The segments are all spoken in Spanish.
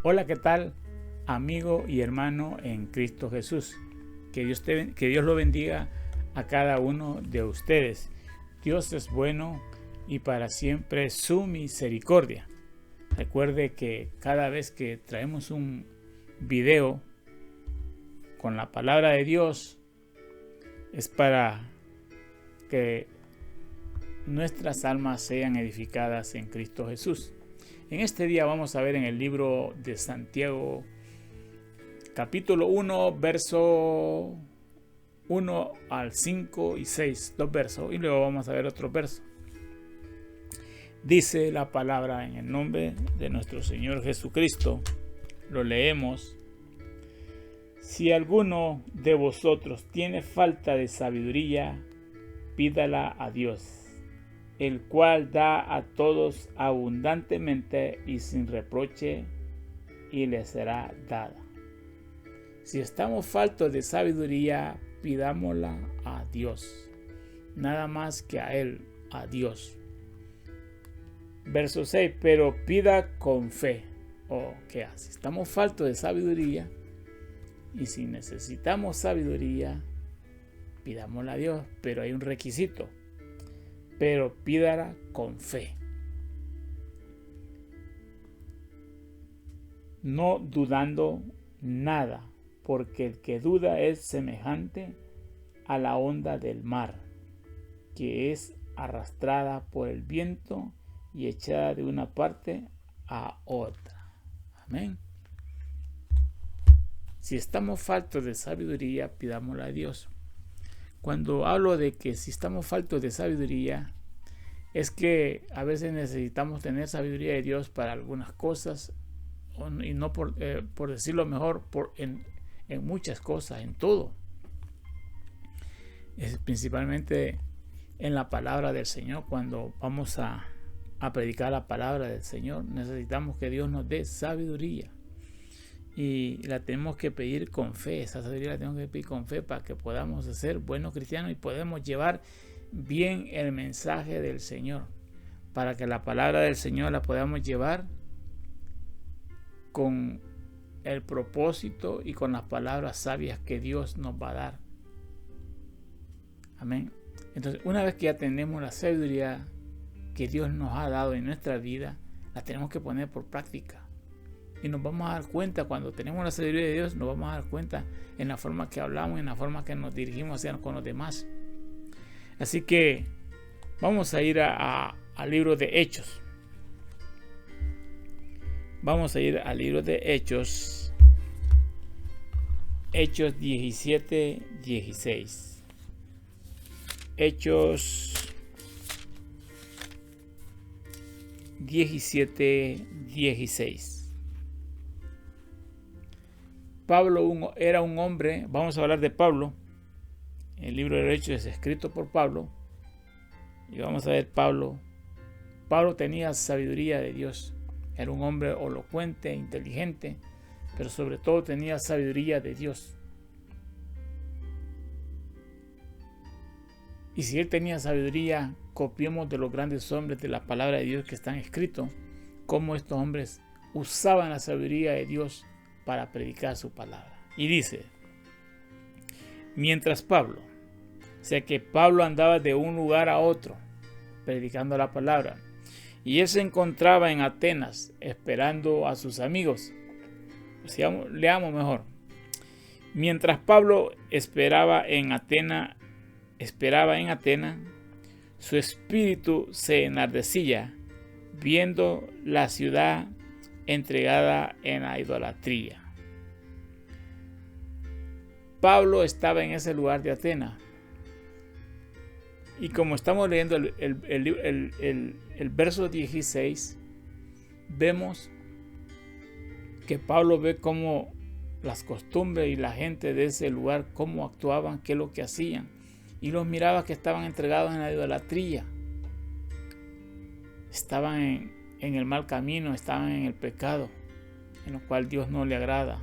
Hola, ¿qué tal, amigo y hermano en Cristo Jesús? Que Dios lo bendiga a cada uno de ustedes. Dios es bueno y para siempre su misericordia. Recuerde que cada vez que traemos un video con la palabra de Dios es para que nuestras almas sean edificadas en Cristo Jesús. En este día vamos a ver en el libro de Santiago, capítulo 1, verso 1 al 5 y 6, dos versos, y luego vamos a ver otro verso. Dice la palabra en el nombre de nuestro Señor Jesucristo. Lo leemos. Si alguno de vosotros tiene falta de sabiduría, pídala a Dios, el cual da a todos abundantemente y sin reproche, y le será dada. Si estamos faltos de sabiduría, pidámosla a Dios, nada más que a Él, a Dios. Verso 6, pero pida con fe. ¿Qué hace? Estamos faltos de sabiduría, y si necesitamos sabiduría, pidámosla a Dios, pero hay un requisito. Pero pídala con fe, no dudando nada, porque el que duda es semejante a la onda del mar, que es arrastrada por el viento y echada de una parte a otra. Amén. Si estamos faltos de sabiduría, pidámosla a Dios. Cuando hablo de que si estamos faltos de sabiduría, es que a veces necesitamos tener sabiduría de Dios para algunas cosas, y no por decirlo mejor, en muchas cosas, en todo. Es principalmente en la palabra del Señor. Cuando vamos a predicar la palabra del Señor, necesitamos que Dios nos dé sabiduría. Y la tenemos que pedir con fe. Esa sabiduría la tenemos que pedir con fe para que podamos ser buenos cristianos y podemos llevar bien el mensaje del Señor, para que la palabra del Señor la podamos llevar con el propósito y con las palabras sabias que Dios nos va a dar. Amén. Entonces, una vez que ya tenemos la sabiduría que Dios nos ha dado en nuestra vida, la tenemos que poner por práctica. Y nos vamos a dar cuenta, cuando tenemos la sabiduría de Dios, nos vamos a dar cuenta en la forma que hablamos, en la forma que nos dirigimos con los demás. Así que vamos a ir al libro de Hechos. Vamos a ir al libro de Hechos. Hechos 17, 16. Hechos 17, 16. Pablo era un hombre, vamos a hablar de Pablo. El libro de Hechos es escrito por Pablo. Y vamos a ver Pablo tenía sabiduría de Dios. Era un hombre elocuente, inteligente, pero sobre todo tenía sabiduría de Dios. Y si él tenía sabiduría, copiemos de los grandes hombres de la palabra de Dios que están escritos, cómo estos hombres usaban la sabiduría de Dios para predicar su palabra. Y dice, mientras Pablo, o sea que Pablo andaba de un lugar a otro predicando la palabra, y él se encontraba en Atenas esperando a sus amigos. O sea, leamos mejor. Mientras Pablo esperaba en Atenas, su espíritu se enardecía viendo la ciudad entregada en la idolatría. Pablo estaba en ese lugar de Atenas. Y como estamos leyendo el verso 16, vemos que Pablo ve cómo las costumbres y la gente de ese lugar, cómo actuaban, qué es lo que hacían. Y los miraba que estaban entregados en la idolatría. Estaban en el mal camino, estaban en el pecado, en lo cual Dios no le agrada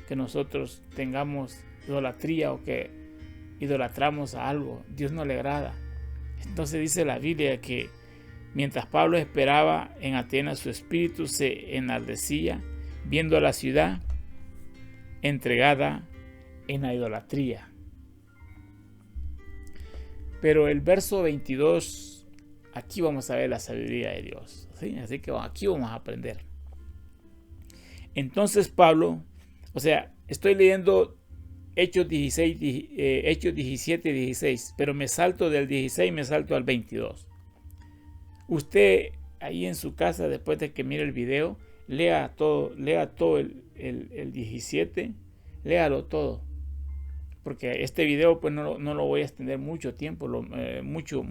que nosotros tengamos idolatría o que idolatramos a algo. Dios no le agrada. Entonces dice la Biblia que mientras Pablo esperaba en Atenas, su espíritu se enardecía viendo la ciudad entregada en la idolatría. Pero el verso 22, aquí vamos a ver la sabiduría de Dios, ¿sí? Así que aquí vamos a aprender. Entonces Pablo, estoy leyendo Hechos 17, 16, pero me salto del 16, me salto al 22. Usted ahí en su casa, después de que mire el video, lea todo el 17, léalo todo. Porque este video pues no lo voy a extender mucho tiempo, mucho,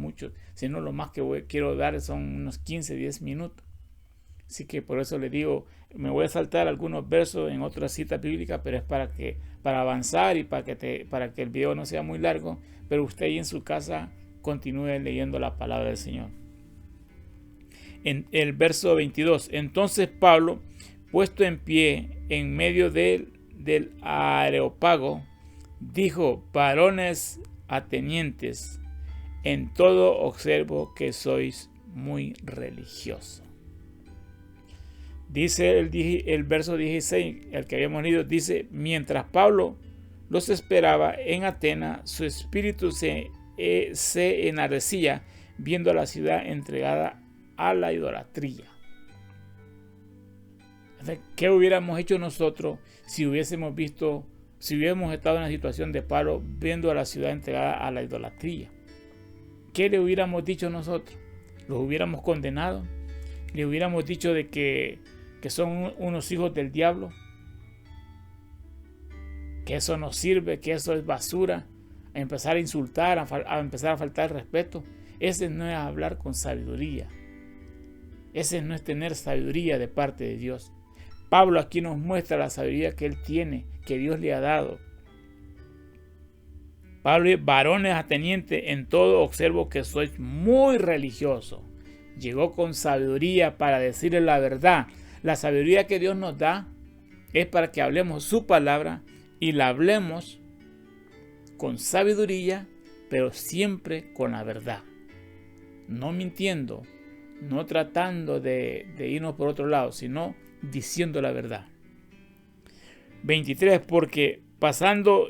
sino lo más que quiero dar son unos 15, 10 minutos. Así que por eso le digo, me voy a saltar algunos versos en otras citas bíblicas, pero es para avanzar y para que el video no sea muy largo, pero usted ahí en su casa continúe leyendo la palabra del Señor. En el verso 22, entonces Pablo, puesto en pie en medio del Areópago, dijo: varones atenienses, en todo observo que sois muy religiosos. Dice el verso 16, el que habíamos leído, dice: mientras Pablo los esperaba en Atenas, su espíritu se enardecía viendo la ciudad entregada a la idolatría. ¿Qué hubiéramos hecho nosotros si hubiésemos estado en la situación de Pablo viendo a la ciudad entregada a la idolatría? ¿Qué le hubiéramos dicho nosotros? ¿Los hubiéramos condenado? ¿Le hubiéramos dicho de que son unos hijos del diablo? ¿Que eso no sirve? ¿Que eso es basura? A empezar a insultar, a empezar a faltar respeto. Ese no es hablar con sabiduría. Ese no es tener sabiduría de parte de Dios. Pablo aquí nos muestra la sabiduría que él tiene, que Dios le ha dado. Pablo, varones atenienses, en todo observo que sois muy religiosos. Llegó con sabiduría para decirle la verdad. La sabiduría que Dios nos da es para que hablemos su palabra y la hablemos con sabiduría, pero siempre con la verdad. No mintiendo, no tratando de irnos por otro lado, sino diciendo la verdad. 23, porque pasando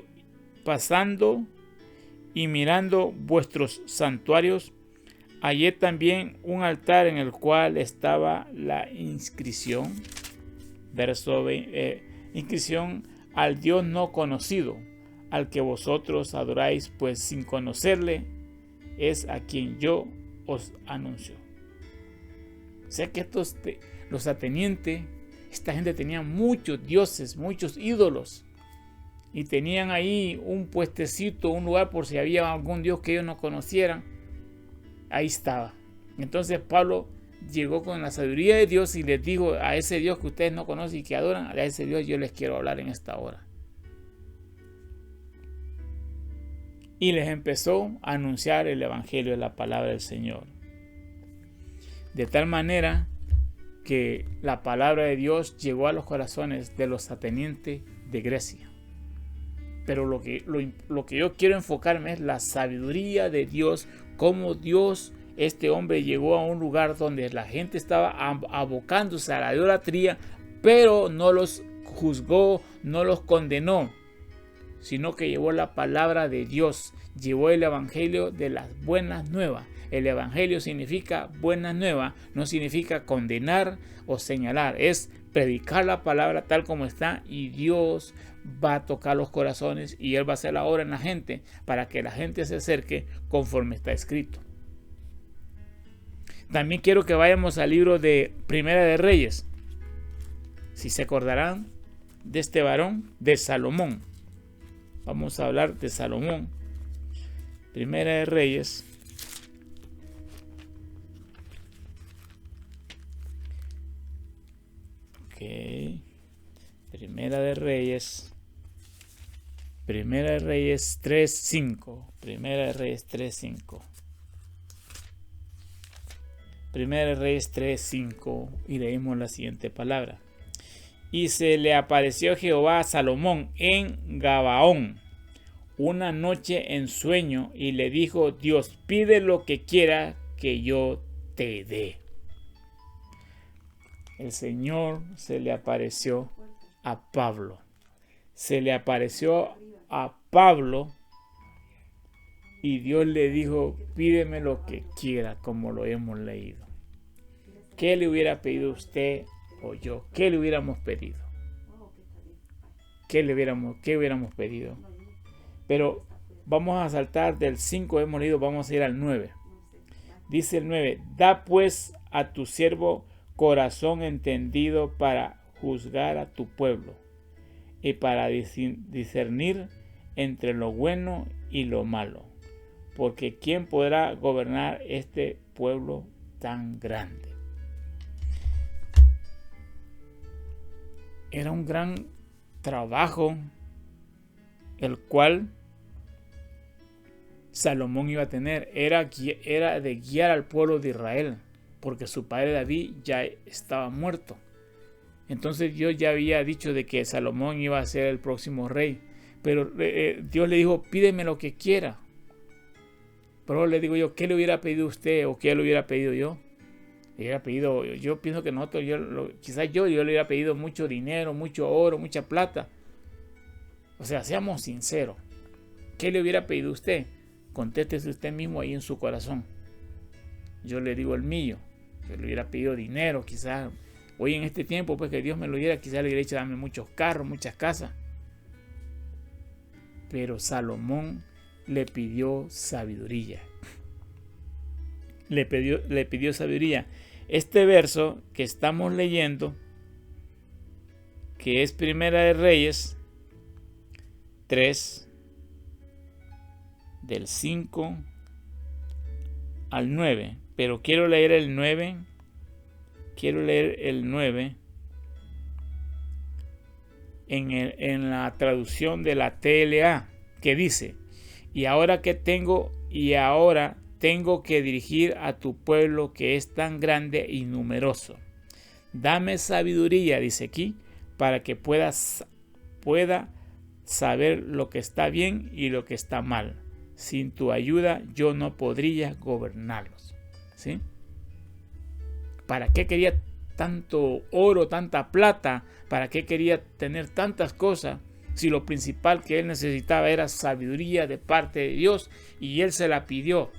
y mirando vuestros santuarios, hallé también un altar en el cual estaba la inscripción, inscripción al Dios no conocido, al que vosotros adoráis, pues sin conocerle es a quien yo os anuncio. O sea que los atenienses, esta gente tenía muchos dioses, muchos ídolos, y tenían ahí un puestecito, un lugar por si había algún dios que ellos no conocieran. Ahí estaba. Entonces Pablo llegó con la sabiduría de Dios y les dijo: a ese Dios que ustedes no conocen y que adoran, a ese Dios yo les quiero hablar en esta hora. Y les empezó a anunciar el evangelio de la palabra del Señor. De tal manera que la palabra de Dios llegó a los corazones de los atenienses de Grecia. Pero lo que yo quiero enfocarme es la sabiduría de Dios, cómo Dios, este hombre, llegó a un lugar donde la gente estaba abocándose a la idolatría, pero no los juzgó, no los condenó, sino que llevó la palabra de Dios, llevó el evangelio de las buenas nuevas. El evangelio significa buenas nuevas, no significa condenar o señalar, es predicar la palabra tal como está, y Dios va a tocar los corazones y Él va a hacer la obra en la gente para que la gente se acerque conforme está escrito. También quiero que vayamos al libro de Primera de Reyes. Si se acordarán de este varón, de Salomón. Vamos a hablar de Salomón. Primera de Reyes. Ok. Primera de Reyes 3:5. Primera de Reyes 3:5. Primera de Reyes 3:5, y leímos la siguiente palabra. Y se le apareció Jehová a Salomón en Gabaón una noche en sueño, y le dijo: Dios, pide lo que quiera que yo te dé. El Señor se le apareció a Pablo. Se le apareció a Pablo y Dios le dijo, pídeme lo que quiera, como lo hemos leído. ¿Qué le hubiera pedido usted o yo? ¿Qué le hubiéramos pedido? ¿Qué hubiéramos pedido? Pero vamos a saltar del 5, hemos leído, vamos a ir al 9. Dice el 9, da pues a tu siervo corazón entendido para juzgar a tu pueblo y para discernir entre lo bueno y lo malo, porque ¿quién podrá gobernar este pueblo tan grande? Era un gran trabajo el cual Salomón iba a tener, era de guiar al pueblo de Israel, porque su padre David ya estaba muerto. Entonces Dios ya había dicho de que Salomón iba a ser el próximo rey, pero Dios le dijo, pídeme lo que quiera. Pero le digo yo, ¿qué le hubiera pedido usted o qué le hubiera pedido yo? Le hubiera pedido, yo pienso que nosotros, quizás yo le hubiera pedido mucho dinero, mucho oro, mucha plata. O sea, seamos sinceros. ¿Qué le hubiera pedido usted? Contéstese usted mismo ahí en su corazón. Yo le digo el mío. Yo le hubiera pedido dinero, quizás. Hoy en este tiempo, pues que Dios me lo diera, quizás le hubiera dicho, dame muchos carros, muchas casas. Pero Salomón le pidió sabiduría. Le pidió sabiduría. Este verso que estamos leyendo, que es Primera de Reyes 3, del 5 al 9, pero quiero leer el 9 en la traducción de la TLA, que dice, y ahora tengo que dirigir a tu pueblo que es tan grande y numeroso. Dame sabiduría, dice aquí, para que pueda saber lo que está bien y lo que está mal. Sin tu ayuda yo no podría gobernarlos. ¿Sí? ¿Para qué quería tanto oro, tanta plata? ¿Para qué quería tener tantas cosas? Si lo principal que él necesitaba era sabiduría de parte de Dios y él se la pidió.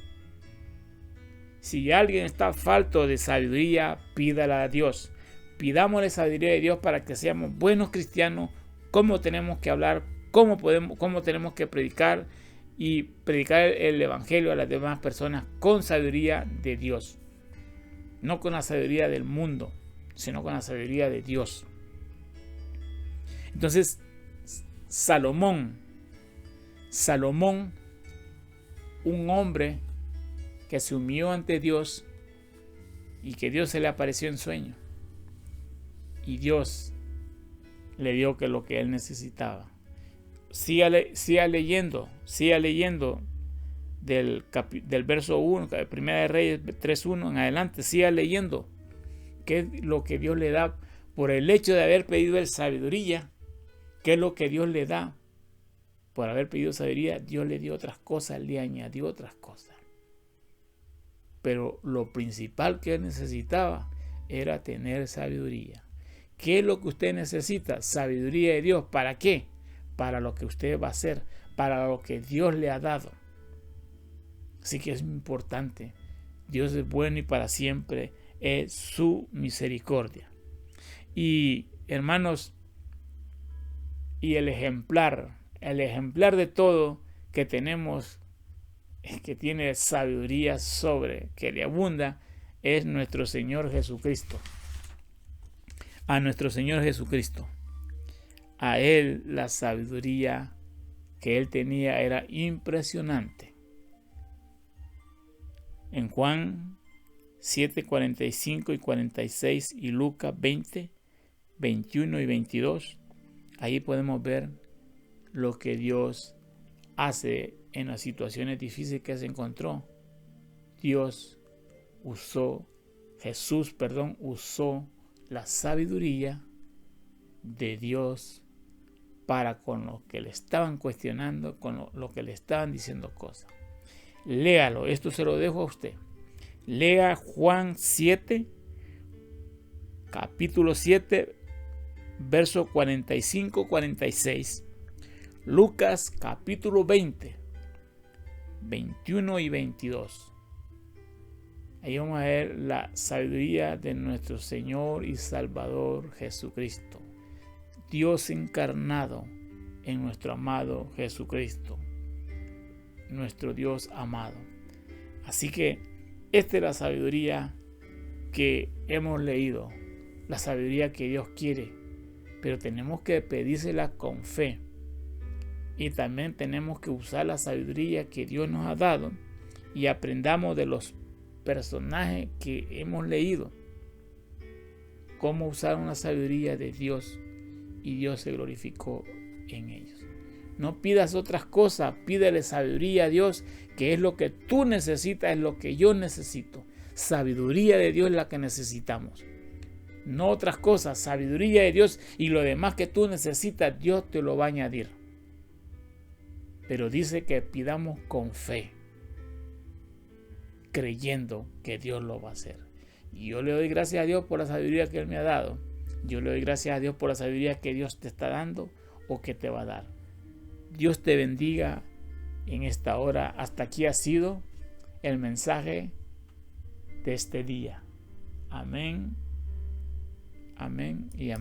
Si alguien está falto de sabiduría, pídala a Dios. Pidámosle sabiduría de Dios para que seamos buenos cristianos, cómo tenemos que hablar, cómo tenemos que predicar y predicar el evangelio a las demás personas con sabiduría de Dios. No con la sabiduría del mundo, sino con la sabiduría de Dios. Entonces, Salomón, un hombre que se humilló ante Dios y que Dios se le apareció en sueño. Y Dios le dio lo que él necesitaba. Siga leyendo del verso 1, Primera de Reyes 3:1 en adelante. Siga leyendo qué es lo que Dios le da por el hecho de haber pedido el sabiduría. ¿Qué es lo que Dios le da? Por haber pedido sabiduría, Dios le dio otras cosas, le añadió otras cosas. Pero lo principal que él necesitaba era tener sabiduría. ¿Qué es lo que usted necesita? Sabiduría de Dios. ¿Para qué? Para lo que usted va a hacer, para lo que Dios le ha dado. Así que es importante. Dios es bueno y para siempre es su misericordia. Y hermanos, y el ejemplar de todo que tenemos, que tiene sabiduría que le abunda, es nuestro Señor Jesucristo. A nuestro Señor Jesucristo. A Él la sabiduría que Él tenía era impresionante. En Juan 7, 45 y 46 y Lucas 20, 21 y 22, ahí podemos ver lo que Dios hace en las situaciones difíciles que se encontró. Jesús usó la sabiduría de Dios para con lo que le estaban cuestionando, con lo que le estaban diciendo cosas. Léalo, esto se lo dejo a usted. Lea Juan 7, capítulo 7, verso 45-46. Lucas capítulo 20, 21 y 22. Ahí vamos a ver la sabiduría de nuestro Señor y Salvador Jesucristo, Dios encarnado en nuestro amado Jesucristo, nuestro Dios amado. Así que esta es la sabiduría que hemos leído, la sabiduría que Dios quiere, pero tenemos que pedírsela con fe, y también tenemos que usar la sabiduría que Dios nos ha dado y aprendamos de los personajes que hemos leído cómo usar una sabiduría de Dios, y Dios se glorificó en ellos. No pidas otras cosas, pídele sabiduría a Dios, que es lo que tú necesitas, es lo que yo necesito. Sabiduría de Dios es la que necesitamos, no otras cosas. Sabiduría de Dios, y lo demás que tú necesitas, Dios te lo va a añadir. Pero dice que pidamos con fe, creyendo que Dios lo va a hacer. Y yo le doy gracias a Dios por la sabiduría que Él me ha dado. Yo le doy gracias a Dios por la sabiduría que Dios te está dando o que te va a dar. Dios te bendiga en esta hora. Hasta aquí ha sido el mensaje de este día. Amén. Amén y amén.